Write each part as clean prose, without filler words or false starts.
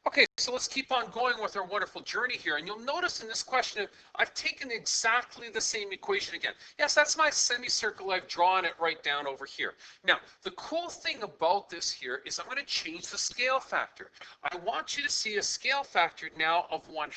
Okay, so let's keep on going with our wonderful journey here. And you'll notice in this question, I've taken exactly the same equation again. Yes, that's my semicircle. I've drawn it right down over here. Now, the cool thing about this here is I'm going to change the scale factor. I want you to see a scale factor now of 1/2.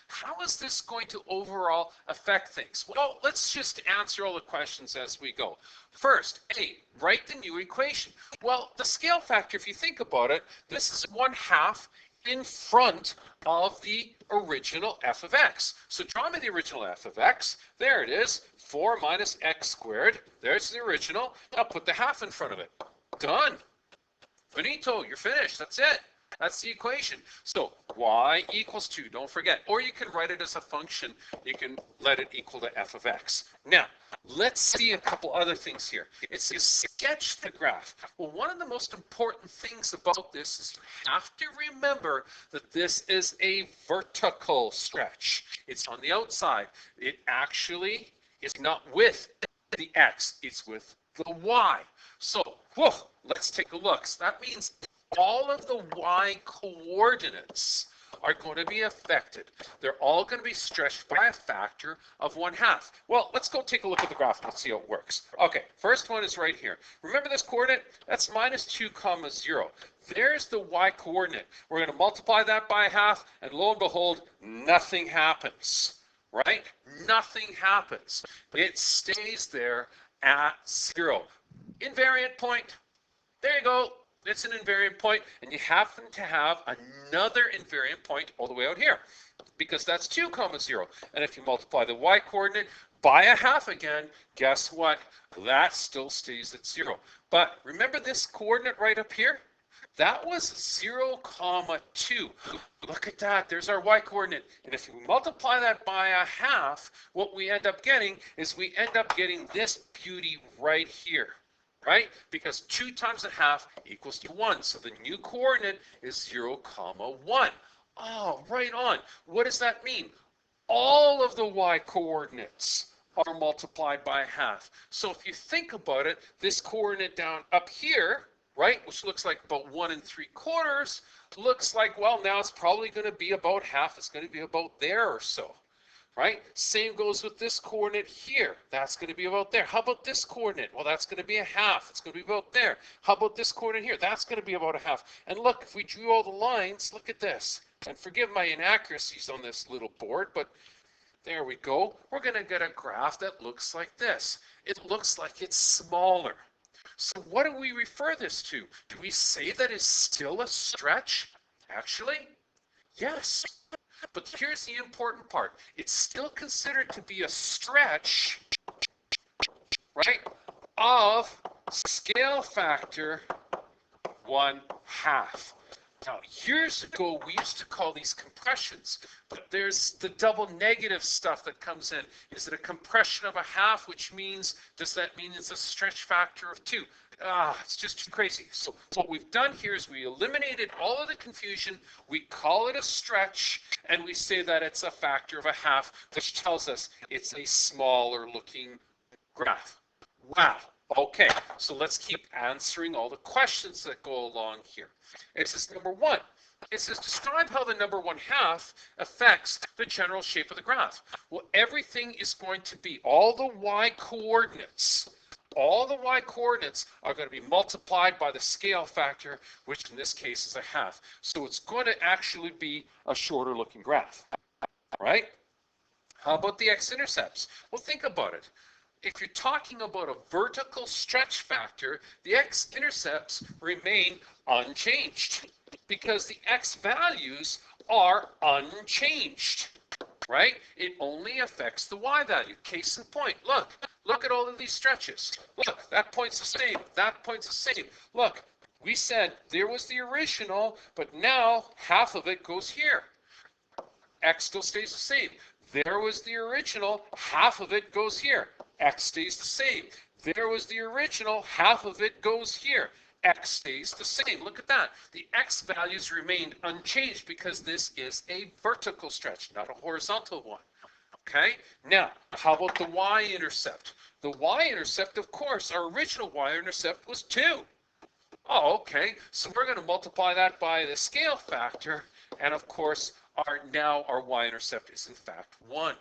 How is this going to overall affect things? Well, let's just answer all the questions as we go. First, A, write the new equation. Well, the scale factor, if you think about it, this is 1/2 in front of the original f of x. So draw me the original f of x. There it is, 4 minus x squared. There's the original. Now put the half in front of it. Done. Finito, you're finished. That's it. That's the equation. So y equals 2, don't forget. Or you can write it as a function. You can let it equal to f of x. Now, let's see a couple other things here. It says sketch the graph. Well, one of the most important things about this is you have to remember that this is a vertical stretch. It's on the outside. It actually is not with the x, it's with the y. So, whoa, let's take a look. So that means all of the y coordinates are going to be affected. They're all going to be stretched by a factor of 1/2. Well, let's go take a look at the graph and let's see how it works. Okay, first one is right here. Remember this coordinate? That's -2, 0. There's the y coordinate. We're going to multiply that by 1/2, and lo and behold, nothing happens, right? Nothing happens. It stays there at 0. Invariant point. There you go. It's an invariant point, and you happen to have another invariant point all the way out here, because that's 2, 0. And if you multiply the y coordinate by 1/2 again, guess what? That still stays at 0. But remember this coordinate right up here? That was 0, 2. Look at that. There's our y coordinate. And if you multiply that by 1/2, what we end up getting is we end up getting this beauty right here. Right? Because 2 times 1/2 equals to 1. So the new coordinate is 0, 1. Oh, right on. What does that mean? All of the y coordinates are multiplied by 1/2. So if you think about it, this coordinate down up here, right, which looks like about 1 3/4, looks like, well, now it's probably going to be about 1/2. It's going to be about there or so. Right? Same goes with this coordinate here. That's going to be about there. How about this coordinate? Well, that's going to be 1/2. It's going to be about there. How about this coordinate here? That's going to be about 1/2. And look, if we drew all the lines, look at this. And forgive my inaccuracies on this little board, but there we go. We're going to get a graph that looks like this. It looks like it's smaller. So what do we refer this to? Do we say that it's still a stretch? Actually, yes. But here's the important part. It's still considered to be a stretch, right, of scale factor 1/2. Now, years ago, we used to call these compressions, but there's the double negative stuff that comes in. Is it a compression of 1/2, which means, does that mean it's a stretch factor of 2? It's just too crazy. So what we've done here is we eliminated all of the confusion. We call it a stretch, and we say that it's a factor of 1/2, which tells us it's a smaller looking graph. Wow. Okay, so let's keep answering all the questions that go along here. It says number 1. It says describe how the number 1/2 affects the general shape of the graph. Well, everything is going to be, all the y coordinates are going to be multiplied by the scale factor, which in this case is 1/2. So it's going to actually be a shorter looking graph, right? How about the x-intercepts? Well, think about it. If you're talking about a vertical stretch factor, the x-intercepts remain unchanged because the x values are unchanged, right? It only affects the y value. Case in point, look at all of these stretches. Look, that point's the same, that point's the same. Look, we said there was the original, but now 1/2 of it goes here. X still stays the same. There was the original, 1/2 of it goes here. X stays the same. There was the original, 1/2 of it goes here. X stays the same. Look at that. The X values remained unchanged because this is a vertical stretch, not a horizontal one. Okay? Now, how about the y-intercept? The y-intercept, of course, our original y-intercept was 2. Oh, okay. So we're going to multiply that by the scale factor, And of course, our y-intercept is in fact 1.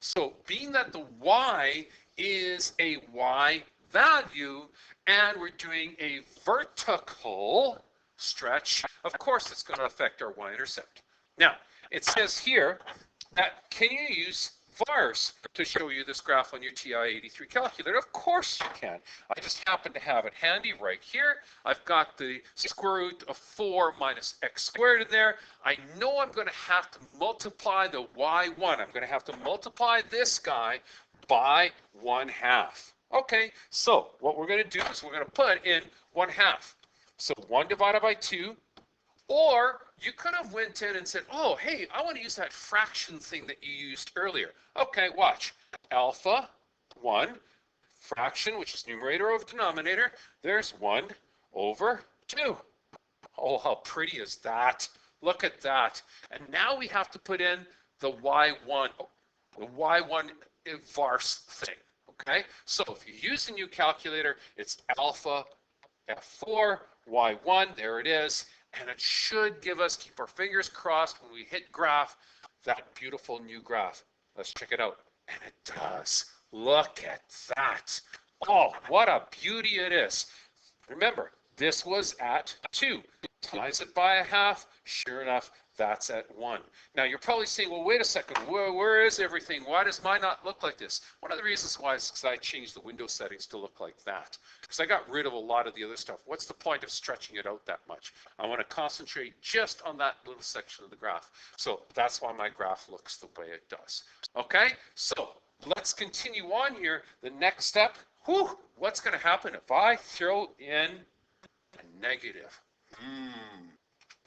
So being that the y is a y value and we're doing a vertical stretch, of course it's going to affect our y-intercept. Now, it says here that can you use VARS to show you this graph on your TI-83 calculator? Of course you can. I just happen to have it handy right here. I've got the square root of 4 minus x squared in there. I know I'm going to have to multiply the y1. I'm going to have to multiply this guy by 1/2. Okay, so what we're going to do is we're going to put in 1/2. So 1 divided by 2, or you could have went in and said, oh, hey, I want to use that fraction thing that you used earlier. Okay, watch. Alpha 1 fraction, which is numerator over denominator. There's 1 over 2. Oh, how pretty is that? Look at that. And now we have to put in the y1 VARS thing. Okay, so if you use a new calculator, it's alpha f4 y1. There it is. And it should give us, keep our fingers crossed when we hit graph, that beautiful new graph. Let's check it out. And it does. Look at that. Oh, what a beauty it is. Remember, this was at 2. Times it by 1/2. Sure enough, that's at 1. Now, you're probably saying, well, wait a second. Where is everything? Why does mine not look like this? One of the reasons why is because I changed the window settings to look like that. Because I got rid of a lot of the other stuff. What's the point of stretching it out that much? I want to concentrate just on that little section of the graph. So that's why my graph looks the way it does. Okay, so let's continue on here. The next step, what's going to happen if I throw in a negative?